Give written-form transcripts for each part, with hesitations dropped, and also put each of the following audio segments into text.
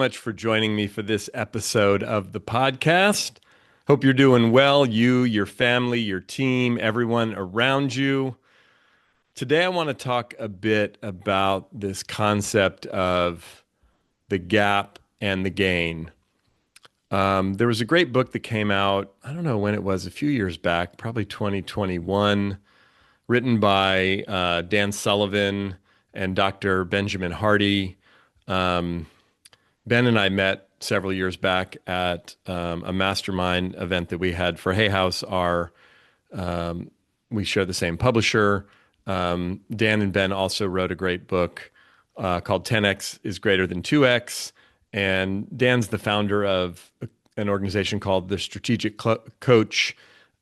Much for joining me for this episode of the podcast. Hope you're doing well, you, your family, your team, everyone around you. Today, I want to talk a bit about this concept of the gap and the gain. There was a great book that came out, I don't know when it was, a few years back, probably 2021, written by Dan Sullivan and Dr. Benjamin Hardy. Ben and I met several years back at a mastermind event that we had for Hay House. We share the same publisher. Dan and Ben also wrote a great book called 10X is Greater Than 2X. And Dan's the founder of an organization called the Strategic Coach,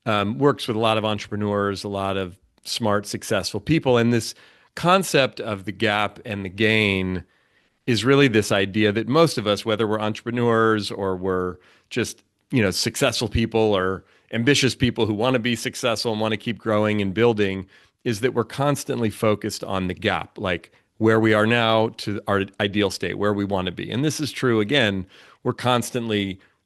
works with a lot of entrepreneurs, a lot of smart, successful people. And this concept of the gap and the gain is really this idea that most of us, whether we're entrepreneurs or we're just, successful people or ambitious people who want to be successful and want to keep growing and building, is that we're constantly focused on the gap, like where we are now to our ideal state, where we want to be. And this is true, again,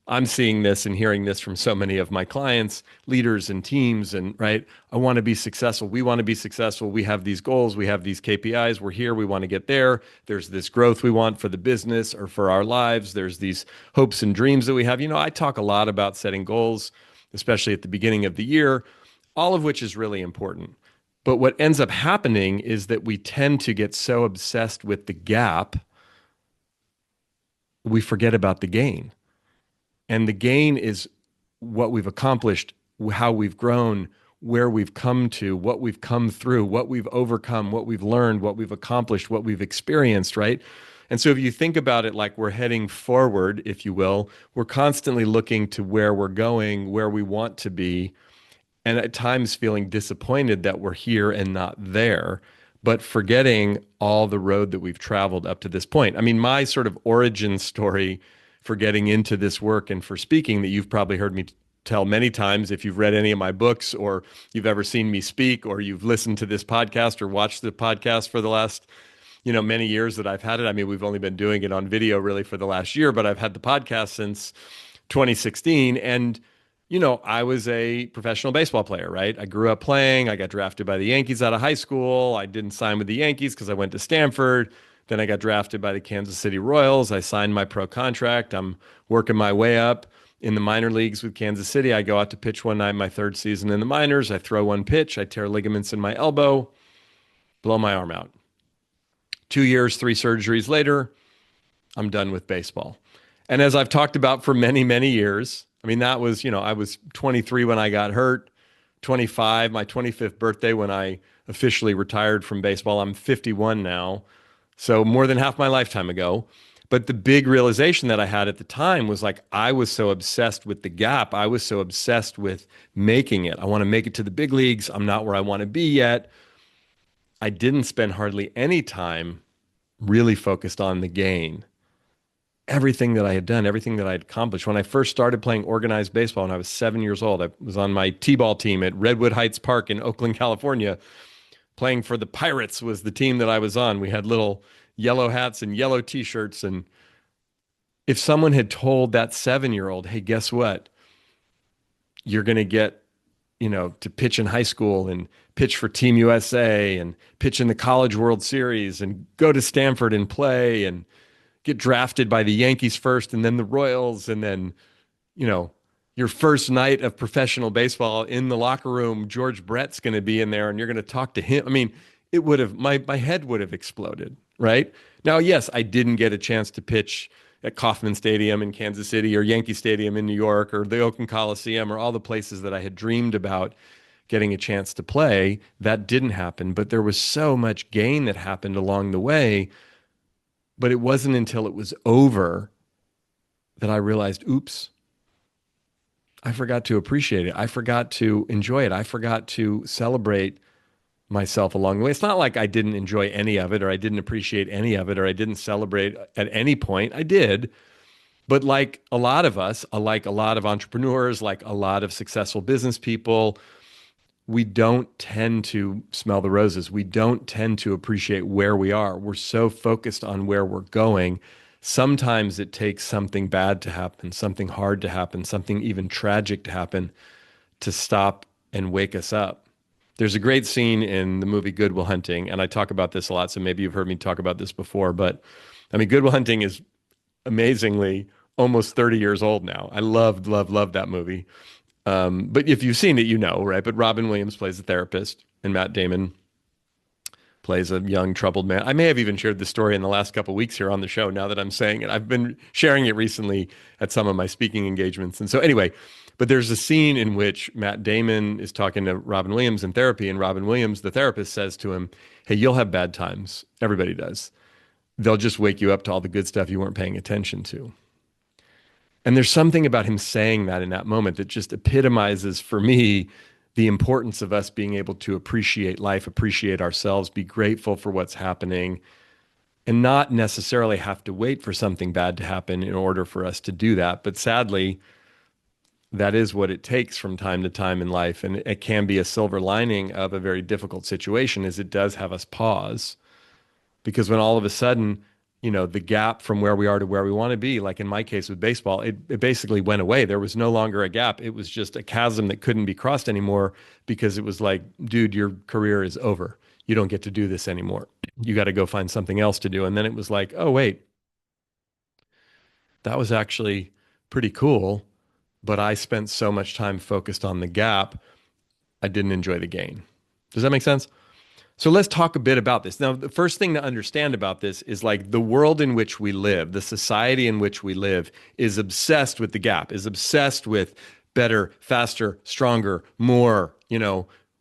I'm seeing this and hearing this from so many of my clients, leaders and teams, and right, I want to be successful. We want to be successful. We have these goals. We have these KPIs. We're here. We want to get there. There's this growth we want for the business or for our lives. There's these hopes and dreams that we have. I talk a lot about setting goals, especially at the beginning of the year, all of which is really important. But what ends up happening is that we tend to get so obsessed with the gap, we forget about the gain. And the gain is what we've accomplished, how we've grown, where we've come to, what we've come through, what we've overcome, what we've learned, what we've accomplished, what we've experienced, right? And so if you think about it like we're heading forward, if you will, we're constantly looking to where we're going, where we want to be, and at times feeling disappointed that we're here and not there, but forgetting all the road that we've traveled up to this point. I mean, my sort of origin story for getting into this work and for speaking that you've probably heard me tell many times if you've read any of my books or you've ever seen me speak or you've listened to this podcast or watched the podcast for the last many years that I've had it. I mean, we've only been doing it on video really for the last year, but I've had the podcast since 2016. And I was a professional baseball player, right? I grew up playing. I got drafted by the Yankees out of high school. I didn't sign with the Yankees because I went to Stanford. Then I got drafted by the Kansas City Royals. I signed my pro contract. I'm working my way up in the minor leagues with Kansas City. I go out to pitch one night, my third season in the minors. I throw one pitch. I tear ligaments in my elbow, blow my arm out. 2 years, 3 surgeries later, I'm done with baseball. And as I've talked about for many, many years, I mean, that was, I was 23 when I got hurt, 25, my 25th birthday when I officially retired from baseball. I'm 51 now. So more than half my lifetime ago. But the big realization that I had at the time was like, I was so obsessed with the gap. I was so obsessed with making it. I want to make it to the big leagues. I'm not where I want to be yet. I didn't spend hardly any time really focused on the gain. Everything that I had done, everything that I had accomplished. When I first started playing organized baseball when I was 7 years old, I was on my t-ball team at Redwood Heights Park in Oakland, California. Playing for the Pirates was the team that I was on. We had little yellow hats and yellow t-shirts. And if someone had told that 7-year-old, hey, guess what? You're going to get, to pitch in high school and pitch for Team USA and pitch in the College World Series and go to Stanford and play and get drafted by the Yankees first and then the Royals and then, your first night of professional baseball in the locker room, George Brett's going to be in there and you're going to talk to him. I mean, it would have, my head would have exploded, right? Now, yes, I didn't get a chance to pitch at Kauffman Stadium in Kansas City or Yankee Stadium in New York or the Oakland Coliseum or all the places that I had dreamed about getting a chance to play. That didn't happen, but there was so much gain that happened along the way. But it wasn't until it was over that I realized, oops, I forgot to appreciate it. I forgot to enjoy it. I forgot to celebrate myself along the way. It's not like I didn't enjoy any of it or I didn't appreciate any of it or I didn't celebrate at any point. I did. But like a lot of us, like a lot of entrepreneurs, like a lot of successful business people, we don't tend to smell the roses. We don't tend to appreciate where we are. We're so focused on where we're going Sometimes it takes something bad to happen, something hard to happen, something even tragic to happen to stop and wake us up. There's a great scene in the movie Good Will Hunting, and I talk about this a lot, so maybe you've heard me talk about this before, but I mean, Good Will Hunting is amazingly almost 30 years old now. I loved, loved, loved that movie. But if you've seen it, you know, right? But Robin Williams plays a therapist, and Matt Damon plays a young troubled man. I may have even shared this story in the last couple of weeks here on the show now that I'm saying it. I've been sharing it recently at some of my speaking engagements. And so anyway, but there's a scene in which Matt Damon is talking to Robin Williams in therapy, and Robin Williams, the therapist, says to him, "Hey, you'll have bad times. Everybody does. They'll just wake you up to all the good stuff you weren't paying attention to." And there's something about him saying that in that moment that just epitomizes for me the importance of us being able to appreciate life, appreciate ourselves, be grateful for what's happening, and not necessarily have to wait for something bad to happen in order for us to do that. But sadly, that is what it takes from time to time in life. And it can be a silver lining of a very difficult situation is it does have us pause because when all of a sudden, the gap from where we are to where we want to be, like in my case with baseball, it basically went away. There was no longer a gap. It was just a chasm that couldn't be crossed anymore because it was like, dude, your career is over. You don't get to do this anymore. You got to go find something else to do. And then it was like, oh, wait, that was actually pretty cool. But I spent so much time focused on the gap, I didn't enjoy the gain. Does that make sense? So let's talk a bit about this. Now, the first thing to understand about this is like the world in which we live, the society in which we live is obsessed with the gap, is obsessed with better, faster, stronger, more,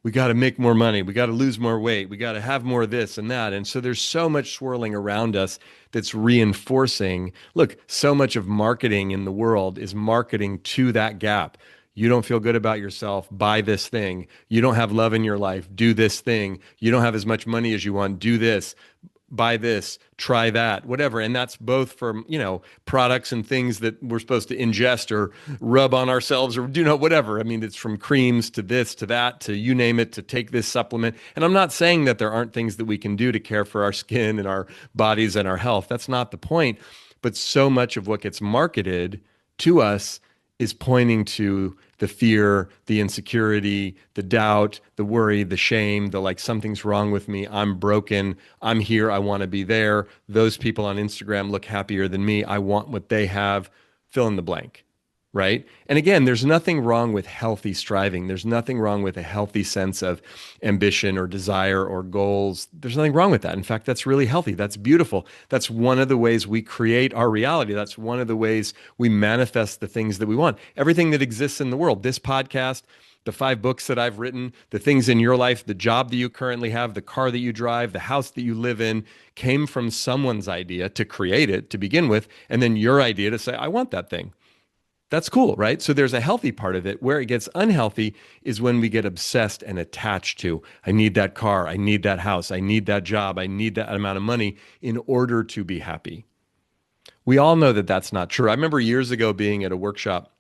we got to make more money. We got to lose more weight. We got to have more of this and that. And so there's so much swirling around us that's reinforcing. Look, so much of marketing in the world is marketing to that gap. You don't feel good about yourself, buy this thing. You don't have love in your life, do this thing. You don't have as much money as you want, do this, buy this, try that, whatever. And that's both from, products and things that we're supposed to ingest or rub on ourselves or whatever. I mean, it's from creams to this, to that, to you name it, to take this supplement. And I'm not saying that there aren't things that we can do to care for our skin and our bodies and our health. That's not the point. But so much of what gets marketed to us is pointing to the fear, the insecurity, the doubt, the worry, the shame, the like something's wrong with me, I'm broken, I'm here, I want to be there. Those people on Instagram look happier than me. I want what they have. Fill in the blank, right? And again, there's nothing wrong with healthy striving. There's nothing wrong with a healthy sense of ambition or desire or goals. There's nothing wrong with that. In fact, that's really healthy. That's beautiful. That's one of the ways we create our reality. That's one of the ways we manifest the things that we want. Everything that exists in the world, this podcast, the 5 books that I've written, the things in your life, the job that you currently have, the car that you drive, the house that you live in, came from someone's idea to create it to begin with, and then your idea to say, I want that thing. That's cool, right? So there's a healthy part of it. Where it gets unhealthy is when we get obsessed and attached to, I need that car, I need that house, I need that job, I need that amount of money in order to be happy. We all know that that's not true. I remember years ago being at a workshop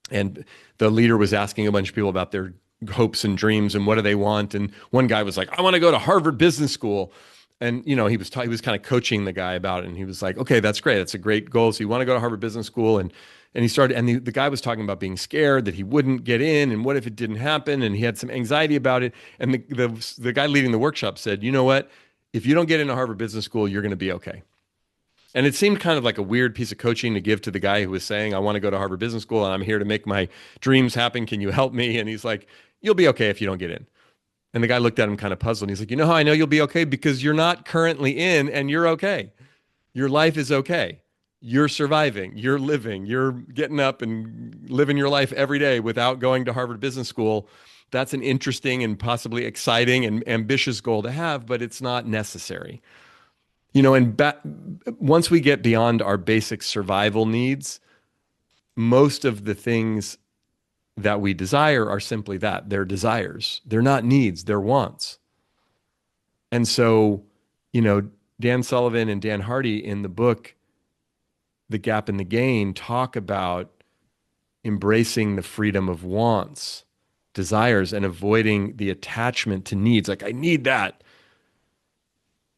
and the leader was asking a bunch of people about their hopes and dreams and what do they want. And one guy was like, I want to go to Harvard Business School. And he was kind of coaching the guy about it. And he was like, okay, that's great. That's a great goal. So you want to go to Harvard Business School. And he started, and the guy was talking about being scared that he wouldn't get in, and what if it didn't happen, and he had some anxiety about it. And the guy leading the workshop said, you know what? If you don't get into Harvard Business School, you're going to be okay. And it seemed kind of like a weird piece of coaching to give to the guy who was saying, I want to go to Harvard Business School, and I'm here to make my dreams happen. Can you help me? And he's like, you'll be okay if you don't get in. And the guy looked at him kind of puzzled. And he's like, you know how I know you'll be okay? Because you're not currently in, and you're okay. Your life is okay. You're surviving, you're living, you're getting up and living your life every day without going to Harvard Business School. That's an interesting and possibly exciting and ambitious goal to have, but it's not necessary. Once we get beyond our basic survival needs, most of the things that we desire are simply that. They're desires. They're not needs, they're wants. And so, Dan Sullivan and Dan Hardy in the book, The Gap and the Gain, talk about embracing the freedom of wants, desires, and avoiding the attachment to needs. Like, I need that.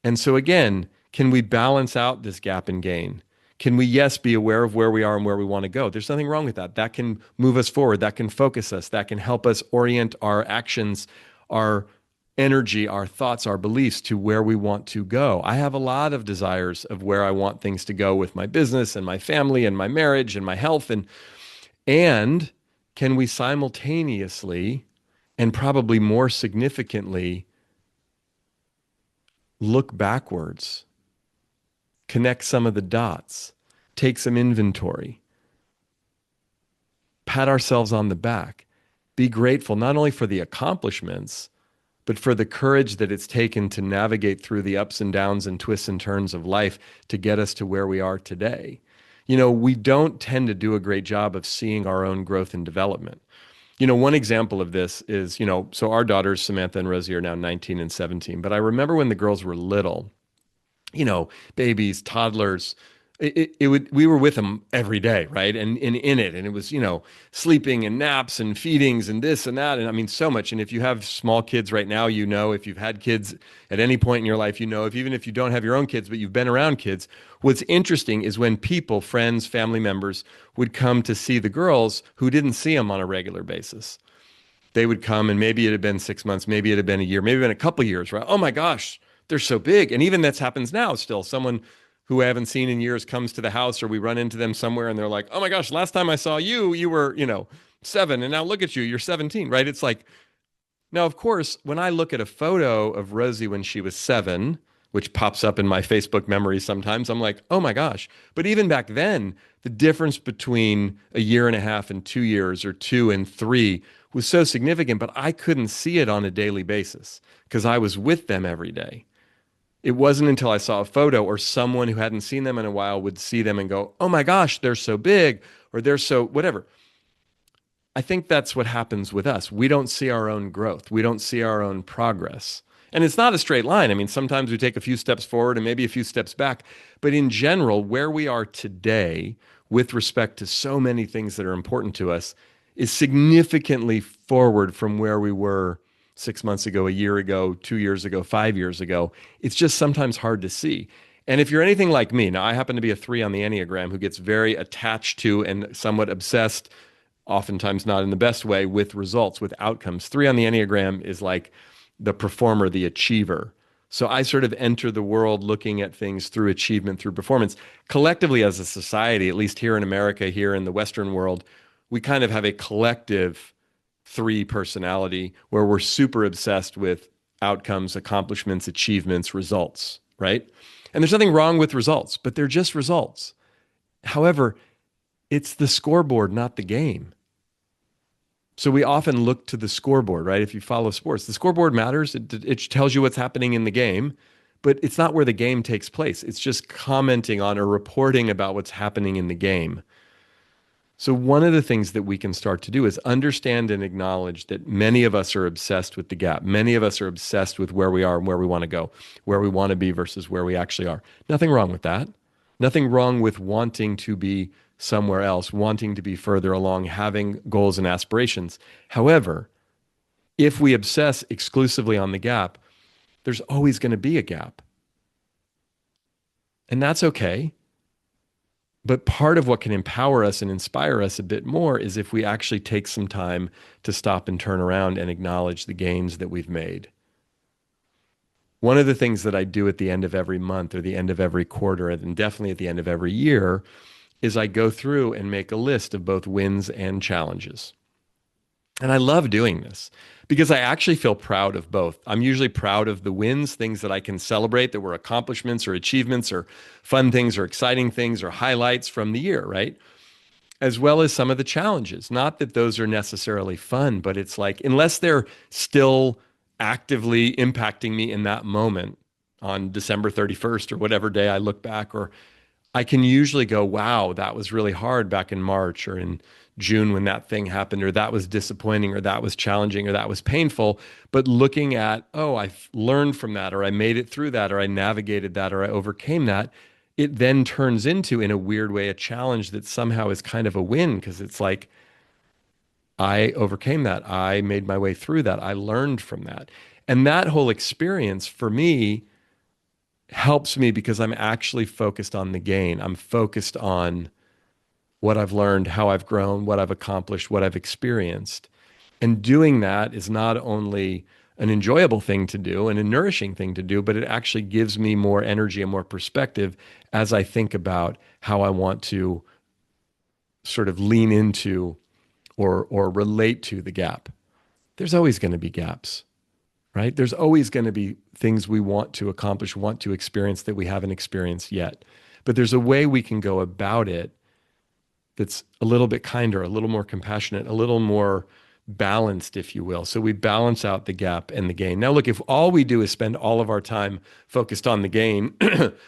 And so again, can we balance out this gap and gain? Can we, yes, be aware of where we are and where we want to go? There's nothing wrong with that. That can move us forward. That can focus us. That can help us orient our actions, our energy, our thoughts, our beliefs to where we want to go. I have a lot of desires of where I want things to go with my business and my family and my marriage and my health. And can we simultaneously and probably more significantly look backwards, connect some of the dots, take some inventory, pat ourselves on the back, be grateful not only for the accomplishments, but for the courage that it's taken to navigate through the ups and downs and twists and turns of life to get us to where we are today. We don't tend to do a great job of seeing our own growth and development. One example of this is, so our daughters, Samantha and Rosie, are now 19 and 17. But I remember when the girls were little, babies, toddlers. We were with them every day, right? And in it, and it was, sleeping and naps and feedings and this and that. And I mean, so much. And if you have small kids right now, if you've had kids at any point in your life, even if you don't have your own kids, but you've been around kids, what's interesting is when people, friends, family members would come to see the girls who didn't see them on a regular basis. They would come and maybe it had been 6 months, maybe it had been a year, maybe it had been a couple of years, right? Oh my gosh, they're so big. And even that happens now still. Someone who I haven't seen in years comes to the house or we run into them somewhere and they're like, oh my gosh, last time I saw you, you were, 7 and now look at you, you're 17, right? It's like, now, of course, when I look at a photo of Rosie when she was 7, which pops up in my Facebook memories sometimes, I'm like, oh my gosh. But even back then, the difference between a year and a half and 2 years or 2 and 3 was so significant, but I couldn't see it on a daily basis because I was with them every day. It wasn't until I saw a photo or someone who hadn't seen them in a while would see them and go, oh my gosh, they're so big or they're so whatever. I think that's what happens with us. We don't see our own growth. We don't see our own progress. And it's not a straight line. I mean, sometimes we take a few steps forward and maybe a few steps back. But in general, where we are today with respect to so many things that are important to us is significantly forward from where we were 6 months ago, a year ago, 2 years ago, 5 years ago. It's just sometimes hard to see. And if you're anything like me, now I happen to be a 3 on the Enneagram who gets very attached to and somewhat obsessed, oftentimes not in the best way, with results, with outcomes. 3 on the Enneagram is like the performer, the achiever. So I sort of enter the world looking at things through achievement, through performance. Collectively as a society, at least here in America, here in the Western world, we kind of have a collective 3 personality where we're super obsessed with outcomes, accomplishments, achievements, results, right? And there's nothing wrong with results, but they're just results. However, it's the scoreboard, not the game. So we often look to the scoreboard, right? If you follow sports, the scoreboard matters. It tells you what's happening in the game, but it's not where the game takes place. It's just commenting on or reporting about what's happening in the game. So one of the things that we can start to do is understand and acknowledge that many of us are obsessed with the gap. Many of us are obsessed with where we are and where we want to go, where we want to be versus where we actually are. Nothing wrong with that. Nothing wrong with wanting to be somewhere else, wanting to be further along, having goals and aspirations. However, if we obsess exclusively on the gap, there's always going to be a gap. And that's okay. But part of what can empower us and inspire us a bit more is if we actually take some time to stop and turn around and acknowledge the gains that we've made. One of the things that I do at the end of every month or the end of every quarter, and definitely at the end of every year, is I go through and make a list of both wins and challenges. And I love doing this because I actually feel proud of both. I'm usually proud of the wins, things that I can celebrate that were accomplishments or achievements or fun things or exciting things or highlights from the year, right? As well as some of the challenges. Not that those are necessarily fun, but it's like, unless they're still actively impacting me in that moment on December 31st or whatever day I look back, or I can usually go, wow, that was really hard back in March or in June when that thing happened, or that was disappointing, or that was challenging, or that was painful. But looking at, oh, I've learned from that, or I made it through that, or I navigated that, or I overcame that, it then turns into, in a weird way, a challenge that somehow is kind of a win because it's like, I overcame that. I made my way through that. I learned from that. And that whole experience for me helps me because I'm actually focused on the gain. I'm focused on what I've learned, how I've grown, what I've accomplished, what I've experienced. And doing that is not only an enjoyable thing to do and a nourishing thing to do, but it actually gives me more energy and more perspective as I think about how I want to sort of lean into or relate to the gap. There's always going to be gaps, right? There's always going to be things we want to accomplish, want to experience that we haven't experienced yet. But there's a way we can go about it that's a little bit kinder, a little more compassionate, a little more balanced, if you will. So we balance out the gap and the gain. Now, look, if all we do is spend all of our time focused on the gain,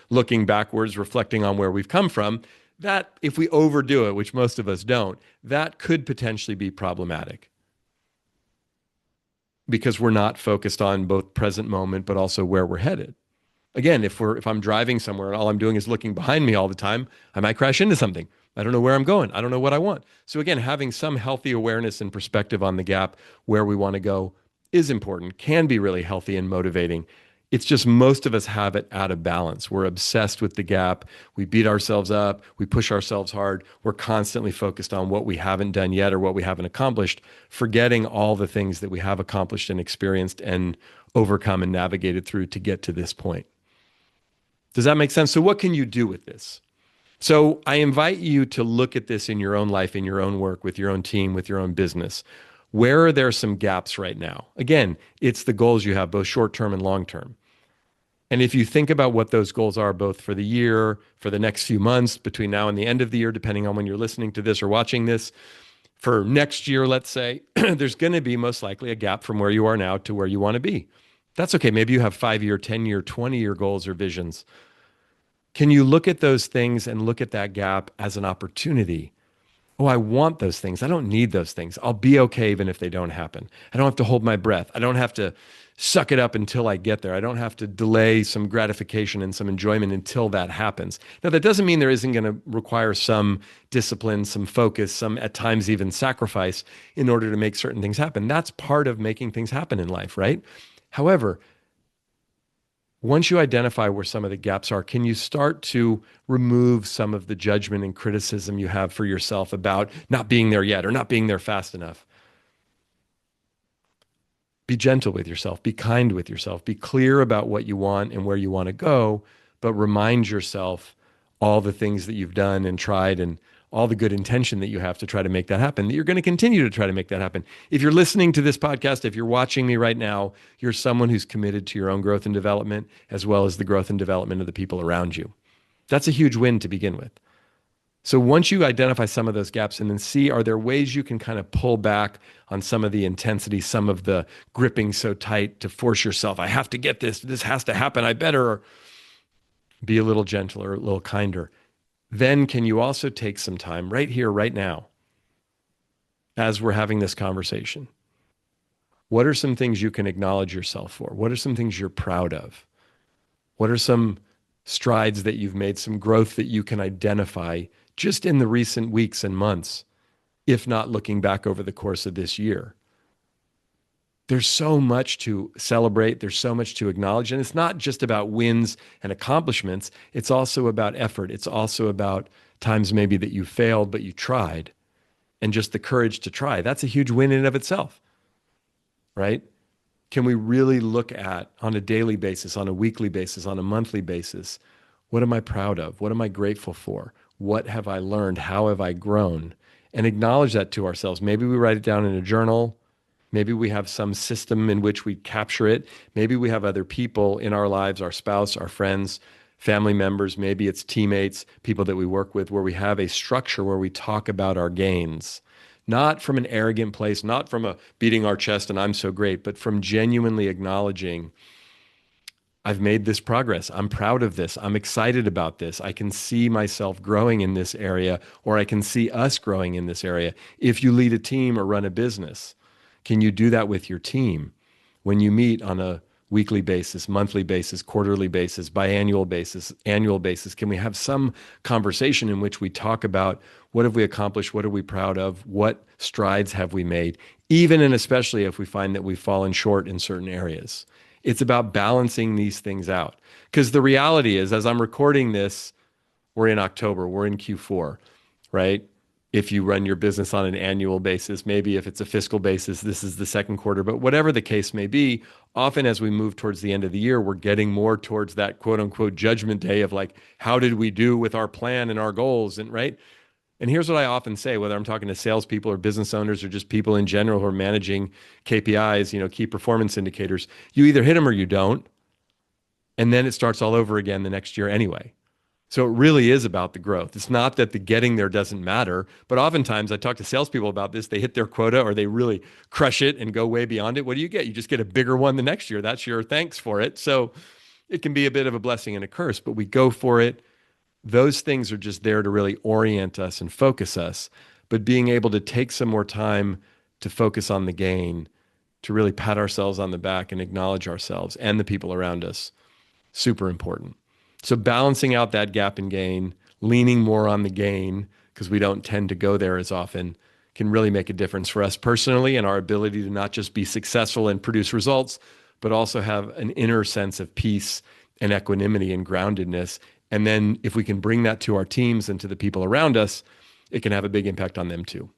looking backwards, reflecting on where we've come from, that if we overdo it, which most of us don't, that could potentially be problematic because we're not focused on both present moment, but also where we're headed. Again, if I'm driving somewhere and all I'm doing is looking behind me all the time, I might crash into something. I don't know where I'm going. I don't know what I want. So again, having some healthy awareness and perspective on the gap where we want to go is important, can be really healthy and motivating. It's just most of us have it out of balance. We're obsessed with the gap. We beat ourselves up. We push ourselves hard. We're constantly focused on what we haven't done yet or what we haven't accomplished, forgetting all the things that we have accomplished and experienced and overcome and navigated through to get to this point. Does that make sense? So what can you do with this? So I invite you to look at this in your own life, in your own work, with your own team, with your own business. Where are there some gaps right now? Again, it's the goals you have, both short-term and long-term. And if you think about what those goals are, both for the year, for the next few months, between now and the end of the year, depending on when you're listening to this or watching this, for next year, let's say, there's going to be most likely a gap from where you are now to where you want to be. That's okay. Maybe you have 5-year, 10-year, 20-year goals or visions. Can you look at those things and look at that gap as an opportunity? Oh, I want those things. I don't need those things. I'll be okay even if they don't happen. I don't have to hold my breath. I don't have to suck it up until I get there. I don't have to delay some gratification and some enjoyment until that happens. Now, that doesn't mean there isn't going to require some discipline, some focus, some at times even sacrifice in order to make certain things happen. That's part of making things happen in life, right? However, once you identify where some of the gaps are, can you start to remove some of the judgment and criticism you have for yourself about not being there yet or not being there fast enough? Be gentle with yourself, be kind with yourself, be clear about what you want and where you want to go, but remind yourself all the things that you've done and tried and all the good intention that you have to try to make that happen, that you're going to continue to try to make that happen. If you're listening to this podcast, if you're watching me right now, you're someone who's committed to your own growth and development, as well as the growth and development of the people around you. That's a huge win to begin with. So once you identify some of those gaps and then see, are there ways you can kind of pull back on some of the intensity, some of the gripping so tight to force yourself, I have to get this, this has to happen, I better be a little gentler, a little kinder. Then can you also take some time right here, right now, as we're having this conversation? What are some things you can acknowledge yourself for? What are some things you're proud of? What are some strides that you've made, some growth that you can identify just in the recent weeks and months, if not looking back over the course of this year? There's so much to celebrate. There's so much to acknowledge. And it's not just about wins and accomplishments. It's also about effort. It's also about times maybe that you failed, but you tried, and just the courage to try. That's a huge win in and of itself, right? Can we really look at, on a daily basis, on a weekly basis, on a monthly basis, what am I proud of? What am I grateful for? What have I learned? How have I grown? And acknowledge that to ourselves. Maybe we write it down in a journal. Maybe we have some system in which we capture it. Maybe we have other people in our lives, our spouse, our friends, family members. Maybe it's teammates, people that we work with, where we have a structure where we talk about our gains. Not from an arrogant place, not from a beating our chest and I'm so great, but from genuinely acknowledging, I've made this progress. I'm proud of this. I'm excited about this. I can see myself growing in this area, or I can see us growing in this area. If you lead a team or run a business, can you do that with your team when you meet on a weekly basis, monthly basis, quarterly basis, biannual basis, annual basis? Can we have some conversation in which we talk about what have we accomplished? What are we proud of? What strides have we made? Even and especially if we find that we've fallen short in certain areas. It's about balancing these things out. Because the reality is, as I'm recording this, we're in October, we're in Q4, right? If you run your business on an annual basis, maybe if it's a fiscal basis, this is the second quarter, but whatever the case may be, often as we move towards the end of the year, we're getting more towards that quote unquote judgment day of like, how did we do with our plan and our goals? And right. And here's what I often say, whether I'm talking to salespeople or business owners or just people in general who are managing KPIs, key performance indicators, you either hit them or you don't. And then it starts all over again the next year anyway. So it really is about the growth. It's not that the getting there doesn't matter, but oftentimes I talk to salespeople about this. They hit their quota or they really crush it and go way beyond it. What do you get? You just get a bigger one the next year. That's your thanks for it. So it can be a bit of a blessing and a curse, but we go for it. Those things are just there to really orient us and focus us. But being able to take some more time to focus on the gain, to really pat ourselves on the back and acknowledge ourselves and the people around us, super important. So balancing out that gap in gain, leaning more on the gain, because we don't tend to go there as often, can really make a difference for us personally and our ability to not just be successful and produce results, but also have an inner sense of peace and equanimity and groundedness. And then if we can bring that to our teams and to the people around us, it can have a big impact on them too.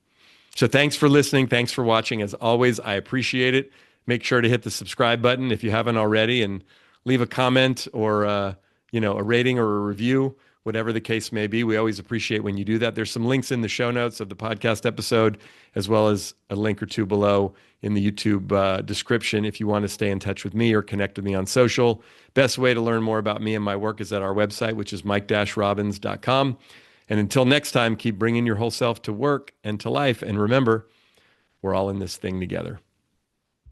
So thanks for listening. Thanks for watching. As always, I appreciate it. Make sure to hit the subscribe button if you haven't already and leave a comment or a rating or a review, whatever the case may be. We always appreciate when you do that. There's some links in the show notes of the podcast episode, as well as a link or two below in the YouTube description if you want to stay in touch with me or connect with me on social. Best way to learn more about me and my work is at our website, which is mikedrobbins.com. And until next time, keep bringing your whole self to work and to life. And remember, we're all in this thing together.